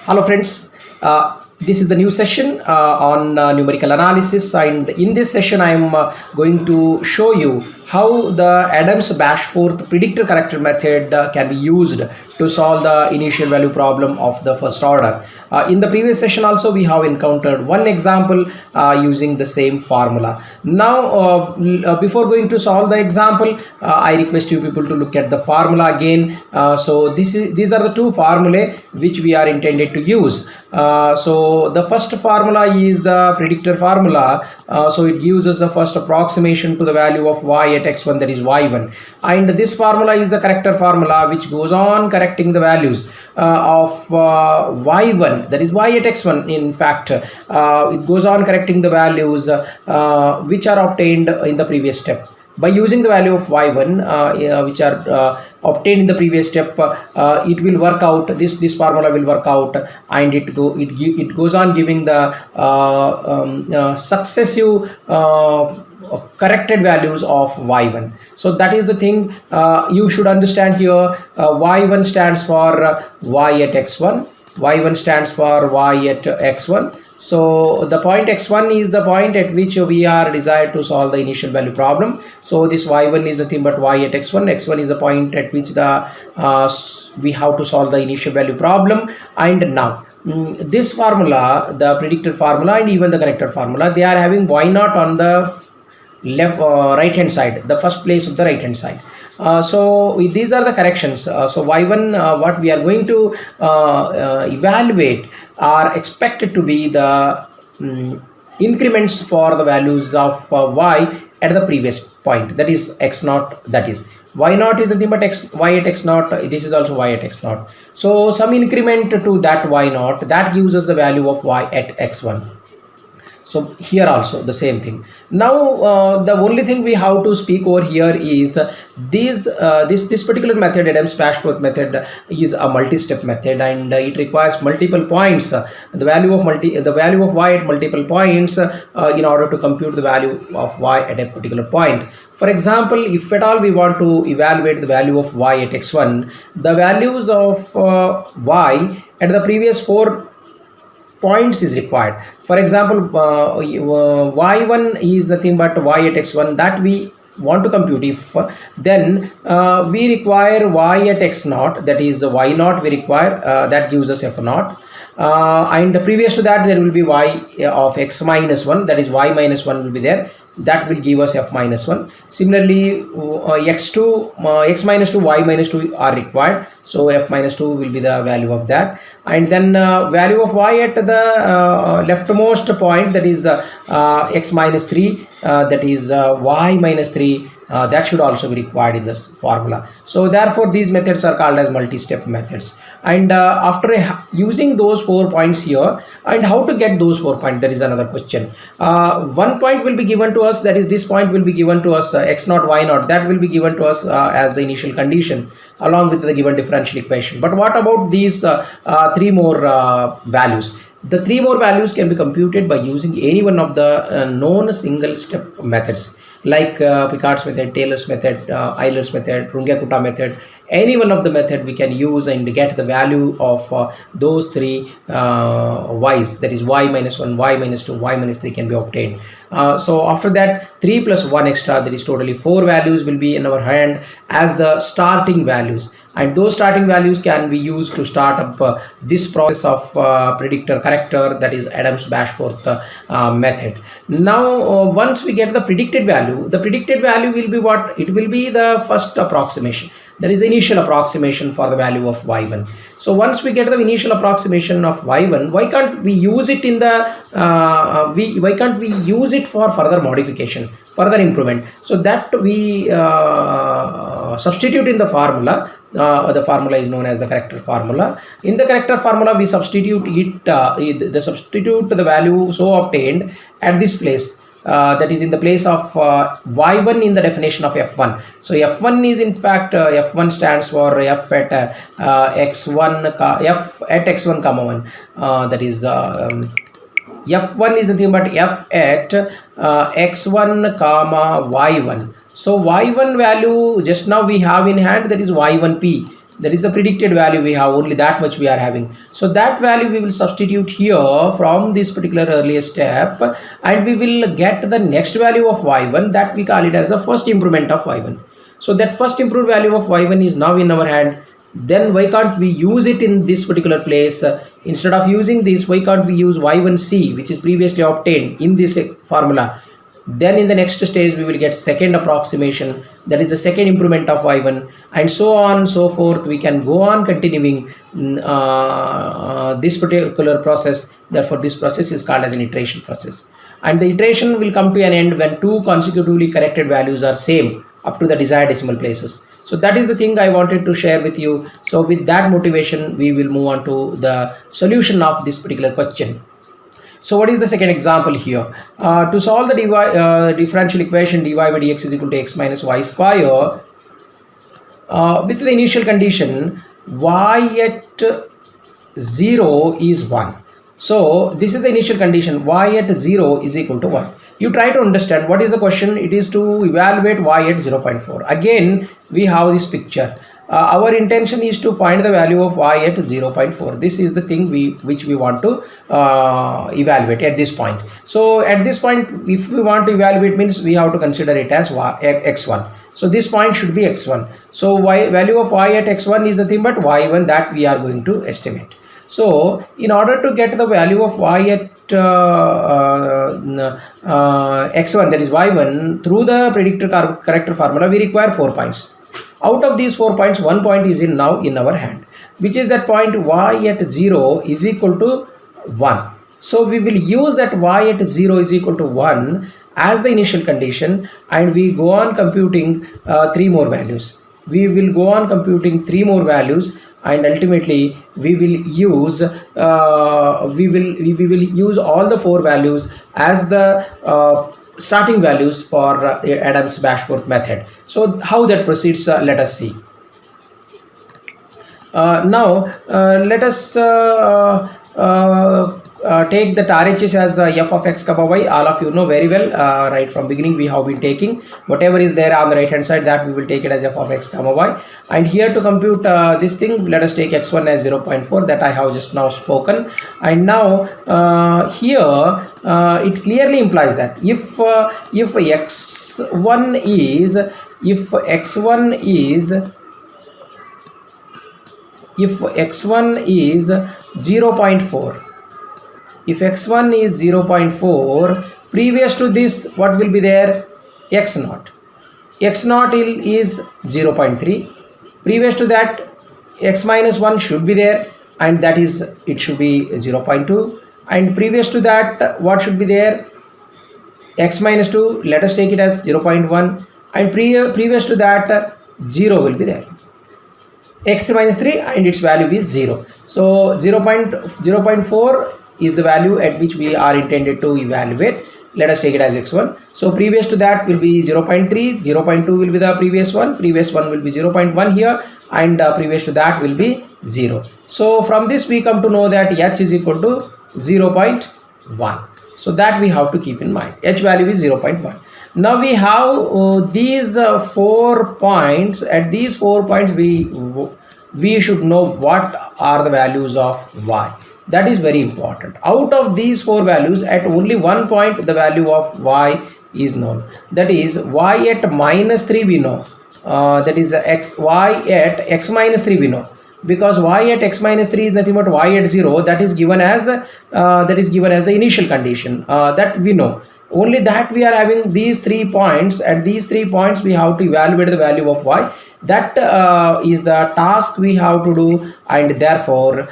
Hello friends, this is the new session on numerical analysis, and in this session I am going to show you how the Adams-Bashforth predictor corrector method can be used to solve the initial value problem of the first order. In the previous session also we have encountered one example using the same formula. Now before going to solve the example, I request you people to look at the formula again. These are the two formulae which we are intended to use. So the first formula is the predictor formula. So it gives us the first approximation to the value of y at x1, that is y1, and this formula is the corrector formula which goes on correcting the values of y1, that is y at x1. In fact, it goes on correcting the values which are obtained in the previous step. By using the value of y1 which are obtained in the previous step, it will work out, this formula will work out, and it goes on giving the successive corrected values of y1. So that is the thing you should understand here. Y1 stands for y at x1, y1 stands for y at x1. So the point x1 is the point at which we are desired to solve the initial value problem. So this y1 is nothing but y at x1. x1 is the point at which the we have to solve the initial value problem. And now this formula, the predictor formula and even the corrector formula, they are having y0 on the left right hand side, the first place of the right hand side. So these are the corrections. So y1 what we are going to evaluate are expected to be the increments for the values of y at the previous point, that is x0, that is y0 is nothing but y at x0, this is also y at x0. So some increment to that y0, that gives us the value of y at x1. So here also the same thing. Now the only thing we have to speak over here is this particular method, Adams-Bashforth method, is a multi-step method, and it requires multiple points, the value of y at multiple points in order to compute the value of y at a particular point. For example, if at all we want to evaluate the value of y at x1, the values of y at the previous 4 points is required. For example, y1 is nothing but y at x1 that we want to compute. If then we require y at x0, that is y0 we require, that gives us f0, and previous to that there will be y of x minus 1, that is y minus 1 will be there, that will give us f minus 1. Similarly x minus 2, y minus 2 are required, so f minus 2 will be the value of that. And then value of y at the leftmost point, that is x minus 3, that is y minus 3, that should also be required in this formula. So therefore these methods are called as multi-step methods. And after using those 4 points here, and how to get those 4 points, that is another question. One point will be given to us, that is this point will be given to us, x0 y0, that will be given to us as the initial condition along with the given differential equation. But what about these 3 more values? The 3 more values can be computed by using any one of the known single step methods, like Picard's method, Taylor's method, Euler's method, Runge-Kutta method. Any one of the method we can use and get the value of those 3 y's, that is y minus 1, y minus 2, y minus 3 can be obtained. So after that 3 plus 1 extra, that is totally 4 values will be in our hand as the starting values, and those starting values can be used to start up this process of predictor corrector, that is Adams-Bashforth method. Now once we get the predicted value will be what? It will be the first approximation, that is the initial approximation for the value of y1. So once we get the initial approximation of y1, why can't we use it in the why can't we use it for further modification, further improvement? So that we substitute in the formula. The formula is known as the corrector formula. In the corrector formula we substitute it, substitute the value so obtained at this place, that is in the place of y1 in the definition of f1. So f1 is in fact f1 stands for f at x1 comma 1, that is f1 is nothing but f at x1 comma y1. So y1 value just now we have in hand, that is y1p. That is the predicted value we have, only that much we are having. So that value we will substitute here from this particular earlier step, and we will get the next value of y1, that we call it as the first improvement of y1. So that first improved value of y1 is now in our hand. Then why can't we use it in this particular place? Instead of using this, why can't we use y1c, which is previously obtained in this formula? Then in the next stage we will get second approximation, that is the second improvement of y1, and so on so forth. We can go on continuing this particular process. Therefore this process is called as an iteration process, and the iteration will come to an end when two consecutively corrected values are same up to the desired decimal places. So that is the thing I wanted to share with you. So with that motivation, we will move on to the solution of this particular question. So what is the second example here? To solve the differential equation dy by dx is equal to x minus y square, with the initial condition y at 0 is 1. So this is the initial condition, y at 0 is equal to 1. You try to understand what is the question. It is to evaluate y at 0.4. Again we have this picture. Our intention is to find the value of y at 0.4. This is the thing which we want to evaluate at this point. So at this point, if we want to evaluate, means we have to consider it as x1. So this point should be x1. So value of y at x1 is the thing, but y1 that we are going to estimate. So in order to get the value of y at x1, that is y1, through the predictor corrector formula, we require 4 points. Out of these 4 points, 1 point is now in our hand, which is that point y at 0 is equal to 1. So we will use that y at 0 is equal to 1 as the initial condition, and we go on computing 3 more values. We will go on computing 3 more values, and ultimately we will use we will use all the 4 values as the starting values for Adams-Bashforth method. So how that proceeds, let us see. Now let us take that RHS as f of x comma y. All of you know very well, right from beginning we have been taking whatever is there on the right hand side, that we will take it as f of x comma y. And here to compute this thing, let us take x1 as 0.4, that I have just now spoken. And now here it clearly implies that if x1 is 0.4, if x1 is 0.4, previous to this what will be there? x0 is 0.3. Previous to that, x minus 1 should be there, and that is, it should be 0.2. And previous to that, what should be there? X minus 2, let us take it as 0.1. And previous to that, 0 will be there. X3 minus 3, and its value is 0. So 0.4 is the value at which we are intended to evaluate. Let us take it as x1. So previous to that will be 0.3, 0.2 will be the previous one will be 0.1 here, and previous to that will be 0. So from this we come to know that h is equal to 0.1. So that we have to keep in mind. H value is 0.1. Now we have these 4 points. At these 4 points we should know what are the values of y. That is very important. Out of these 4 values, at only 1 point the value of y is known. That is y at minus 3 we know. That is y at x minus 3 we know, because y at x minus 3 is nothing but y at 0. That is given as the initial condition, that we know. Only that we are having these 3 points. At these 3 points we have to evaluate the value of y. That is the task we have to do, and therefore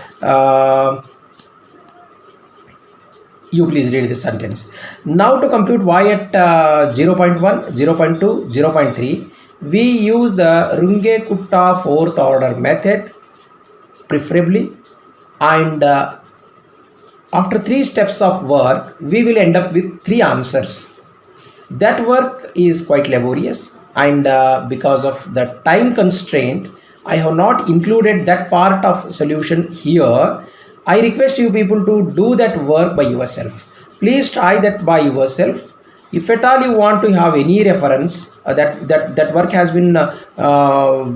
you please read this sentence. Now to compute y at 0.1, 0.2, 0.3, we use the Runge-Kutta 4th order method preferably, and after 3 steps of work we will end up with 3 answers. That work is quite laborious, and because of the time constraint I have not included that part of solution here. I request you people to do that work by yourself. Please try that by yourself. If at all you want to have any reference, that work has been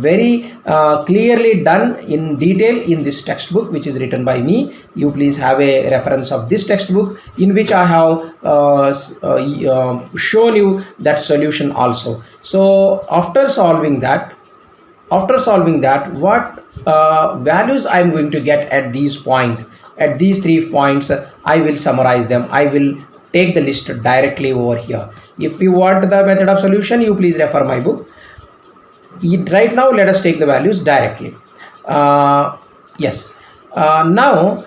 very clearly done in detail in this textbook which is written by me. You please have a reference of this textbook in which I have shown you that solution also. So after solving that, what values I am going to get at these points, at these 3 points, I will summarize them. I will take the list directly over here. If you want the method of solution, you please refer my book. Right now let us take the values directly. Yes. Now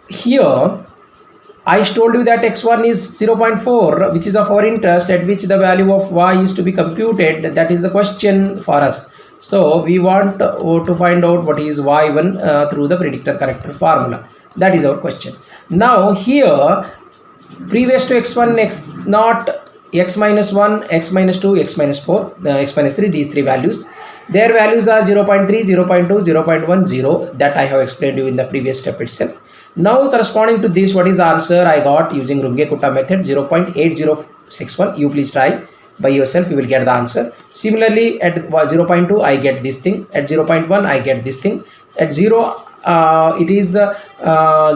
here I told you that x1 is 0.4, which is of our interest, at which the value of y is to be computed. That is the question for us. So we want to find out what is y1 through the predictor corrector formula. That is our question. Now here, previous to x1, x0, x minus 1, x minus 2, x minus 4, x minus 3, these 3 values. Their values are 0.3, 0.2, 0.1, 0. That I have explained you in the previous step itself. Now corresponding to this, what is the answer I got using Runge-Kutta method? 0.8061. You please try by yourself, you will get the answer. Similarly, at 0.2 I get this thing, at 0.1 I get this thing, at 0 it is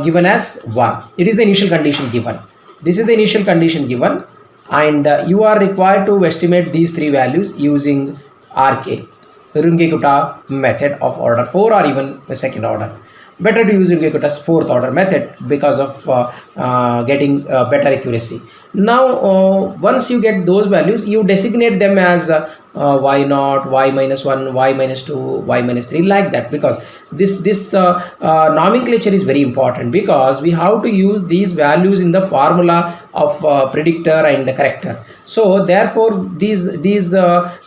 given as 1. It is the initial condition given. This is the initial condition given, and you are required to estimate these 3 values using RK, Runge-Kutta method of order 4 or even the second order. Better to use Runge-Kutta's 4th order method because of getting better accuracy. Now once you get those values, you designate them as y0, y minus 1, y minus 2, y minus 3, like that, because this nomenclature is very important, because we have to use these values in the formula of predictor and the corrector. So therefore these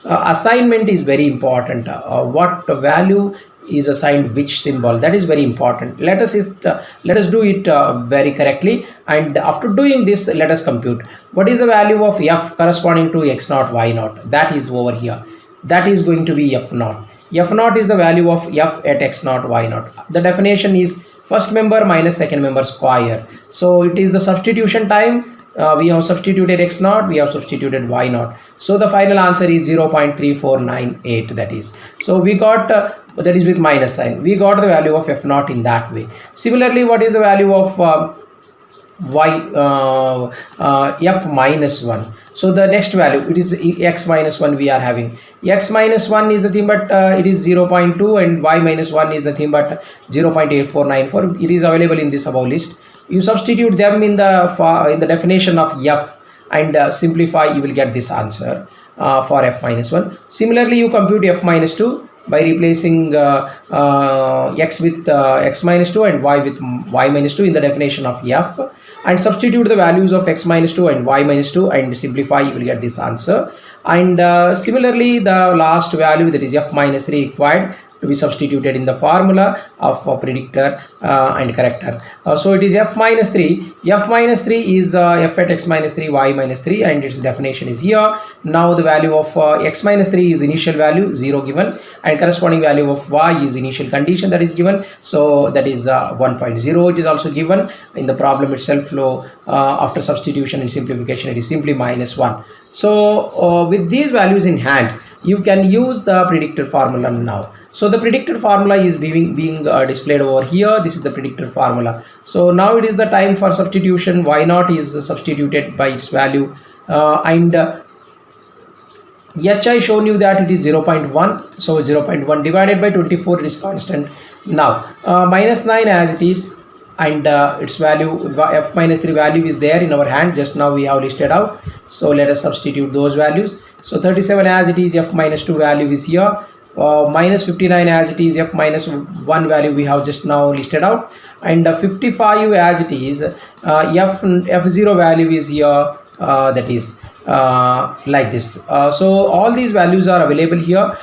assignment is very important. What value is assigned which symbol, that is very important. Let us do it very correctly, and after doing this, let us compute what is the value of f corresponding to x0, y0. That is over here. That is going to be f0. F0 is the value of f at x0, y0. The definition is first member minus second member square. So it is the substitution time. We have substituted x0, we have substituted y0. So the final answer is 0.3498, that is. So we got, that is with minus sign, we got the value of f0 in that way. Similarly, what is the value of f minus 1? So the next value, it is x minus 1 we are having. X minus 1 is nothing but it is 0.2, and y minus 1 is nothing but 0.8494. It is available in this above list. You substitute them in the definition of f and simplify, you will get this answer for f minus 1. Similarly, you compute f minus 2 by replacing x with x minus 2 and y with y minus 2 in the definition of f, and substitute the values of x minus 2 and y minus 2 and simplify, you will get this answer. And similarly, the last value, that is f minus 3, required to be substituted in the formula of predictor and corrector. So it is f minus 3. F minus 3 is f at x minus 3, y minus 3, and its definition is here. Now the value of x minus 3 is initial value 0 given, and corresponding value of y is initial condition that is given. So that is 1.0. It is also given in the problem itself. After substitution and simplification, it is simply minus 1. So with these values in hand, you can use the predictor formula now. So the predictor formula is being displayed over here. This is the predictor formula. So now it is the time for substitution. Y0 is substituted by its value, and h I shown you that it is 0.1. So 0.1 divided by 24, it is constant. Now minus 9 as it is, and its value, f minus 3 value is there in our hand. Just now we have listed out. So let us substitute those values. So 37 as it is, f minus 2 value is here. Minus 59 as it is, f minus 1 value we have just now listed out, and 55 as it is, f0 value is here, that is like this. So all these values are available here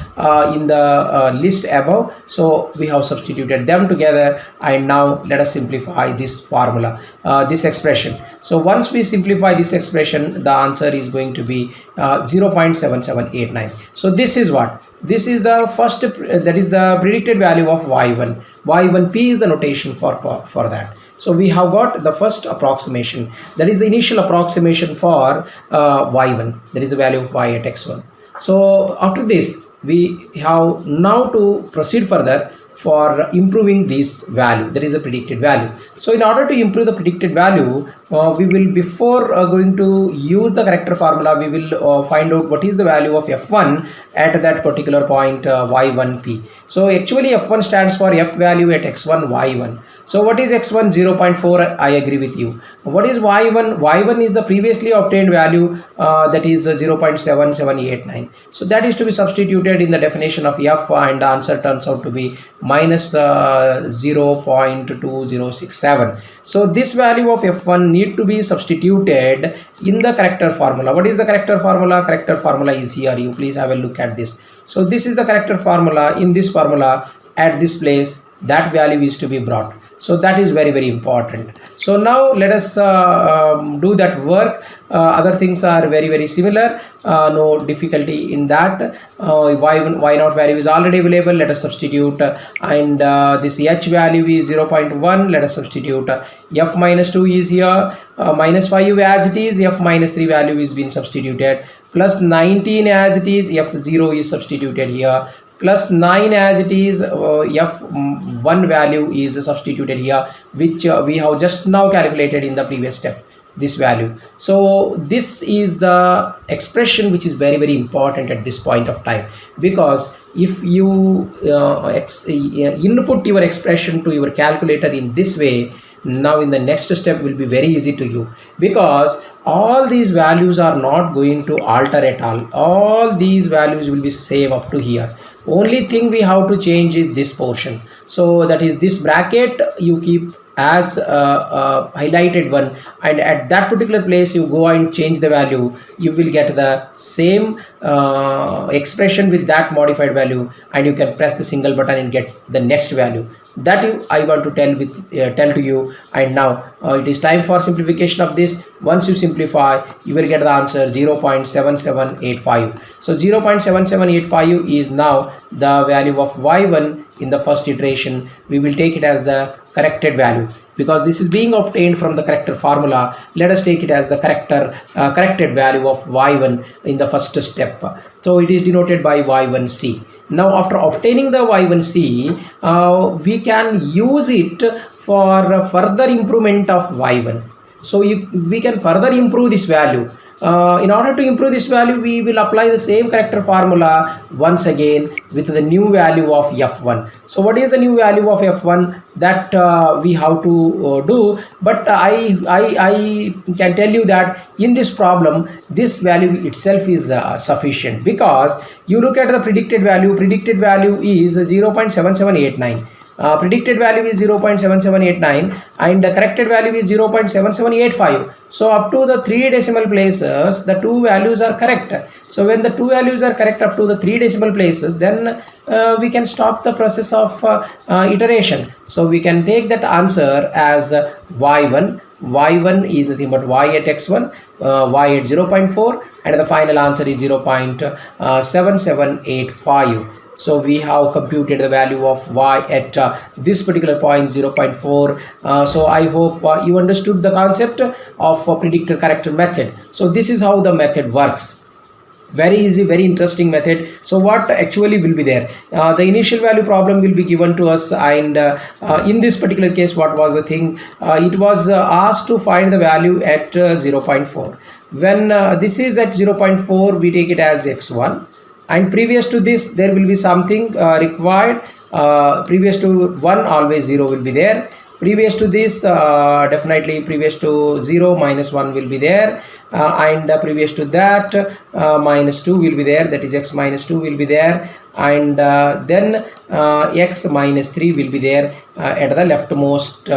in the list above. So we have substituted them together, and now let us simplify this formula, this expression. So once we simplify this expression, the answer is going to be 0.7789. So this is what this is the first, that is the predicted value of y1. y1p is the notation for that. So we have got the first approximation, that is the initial approximation for y1, that is the value of y at x1. So after this, we have now to proceed further for improving this value, that is the predicted value. So in order to improve the predicted value, we will, before going to use the corrector formula, we will find out what is the value of f1 at that particular point y1p. So actually f1 stands for f value at x1 y1. So what is x1? 0.4. I agree with you. What is y1? y1 is the previously obtained value, that is 0.7789. So that is to be substituted in the definition of f, and the answer turns out to be minus 0.2067. So this value of f1 need to be substituted in the corrector formula. What is the corrector formula? Corrector formula is here. You please have a look at this. So this is the corrector formula. In this formula, at this place, that value is to be brought. So that is very, very important. So now let us do that work. Other things are very, very similar. No difficulty in that. Y naught value is already available. Let us substitute. And this h value is 0.1. Let us substitute. F minus 2 is here. Minus 5 as it is. F minus 3 value is being substituted. Plus 19 as it is. F0 is substituted here. Plus 9 as it is, f1 value is substituted here, which we have just now calculated in the previous step, this value. So this is the expression which is very, very important at this point of time, because if you input your expression to your calculator in this way, now in the next step will be very easy to you, because all these values are not going to alter at all these values will be same up to here. Only thing we have to change is this portion. So that is this bracket you keep as highlighted one, and at that particular place you go and change the value. You will get the same expression with that modified value, and you can press the single button and get the next value. That I want to tell to you. And now it is time for simplification of this. Once you simplify, you will get the answer 0.7785. So 0.7785 is now the value of y1 in the first iteration. We will take it as the corrected value, because this is being obtained from the corrector formula. Let us take it as the corrected value of y1 in the first step. So it is denoted by y1c. Now after obtaining the y1c, we can use it for further improvement of y1. So we can further improve this value. In order to improve this value, we will apply the same corrector formula once again with the new value of f1. So what is the new value of f1? That we have to do, but I can tell you that in this problem, this value itself is sufficient, because you look at the predicted value is 0.7789. Predicted value is 0.7789 and the corrected value is 0.7785. So up to the 3 decimal places, the two values are correct. So when the two values are correct up to the 3 decimal places, then we can stop the process of iteration. So we can take that answer as y1. y1 is nothing but y at x1, y at 0.4, and the final answer is 0.7785. So we have computed the value of y at this particular point, 0.4. So I hope you understood the concept of predictor corrector method. So this is how the method works. Very easy, very interesting method. So what actually will be there? The initial value problem will be given to us, and in this particular case, what was the thing? It was asked to find the value at 0.4. When this is at 0.4, we take it as x1. And previous to this, there will be something required. Previous to 1, always 0 will be there. Previous to this, definitely previous to 0, minus 1 will be there. And previous to that, minus 2 will be there. That is x minus 2 will be there. And then x minus 3 will be there at the leftmost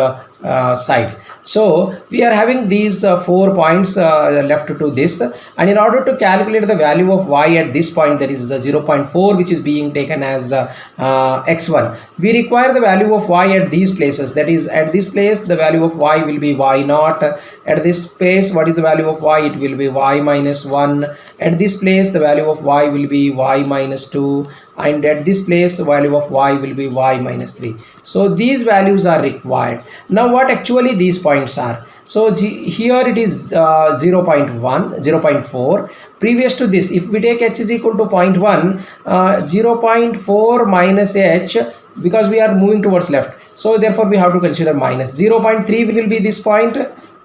side. So we are having these 4 points left to this, and in order to calculate the value of y at this point, that is 0.4, which is being taken as x1, we require the value of y at these places. That is, at this place the value of y will be y naught. At this place, what is the value of y? It will be y minus 1. At this place the value of y will be y minus 2, and at this place the value of y will be y minus 3. So these values are required. Now what actually these points are? So here it is 0 0.1, 0 0.4. Previous to this, if we take h is equal to 0.1, 0 0.4 minus h, because we are moving towards left, so therefore we have to consider minus. 0 0.3 will be this point,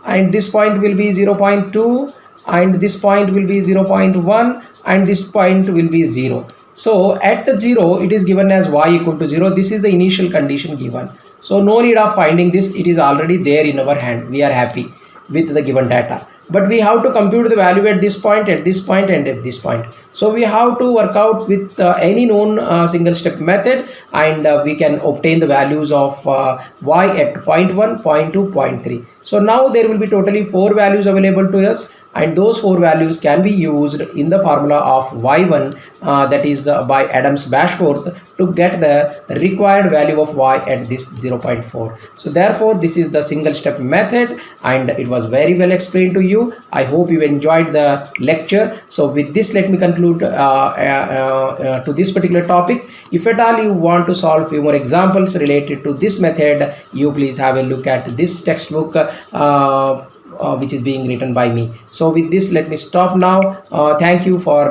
and this point will be 0 0.2, and this point will be 0 0.1, and this point will be 0. So at 0 it is given as y equal to 0. This is the initial condition given. So no need of finding this, it is already there in our hand. We are happy with the given data, but we have to compute the value at this point, at this point, and at this point. So we have to work out with any known single step method, and we can obtain the values of y at 0.1, 0.2, 0.3. So now there will be totally 4 values available to us, and those 4 values can be used in the formula of y1, that is by Adams-Bashforth, to get the required value of y at this 0.4. So therefore this is the single step method, and it was very well explained to you. I hope you enjoyed the lecture. So with this, let me conclude to this particular topic. If at all you want to solve few more examples related to this method, you please have a look at this textbook which is being written by me. So with this, let me stop now. Thank you for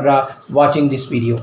watching this video.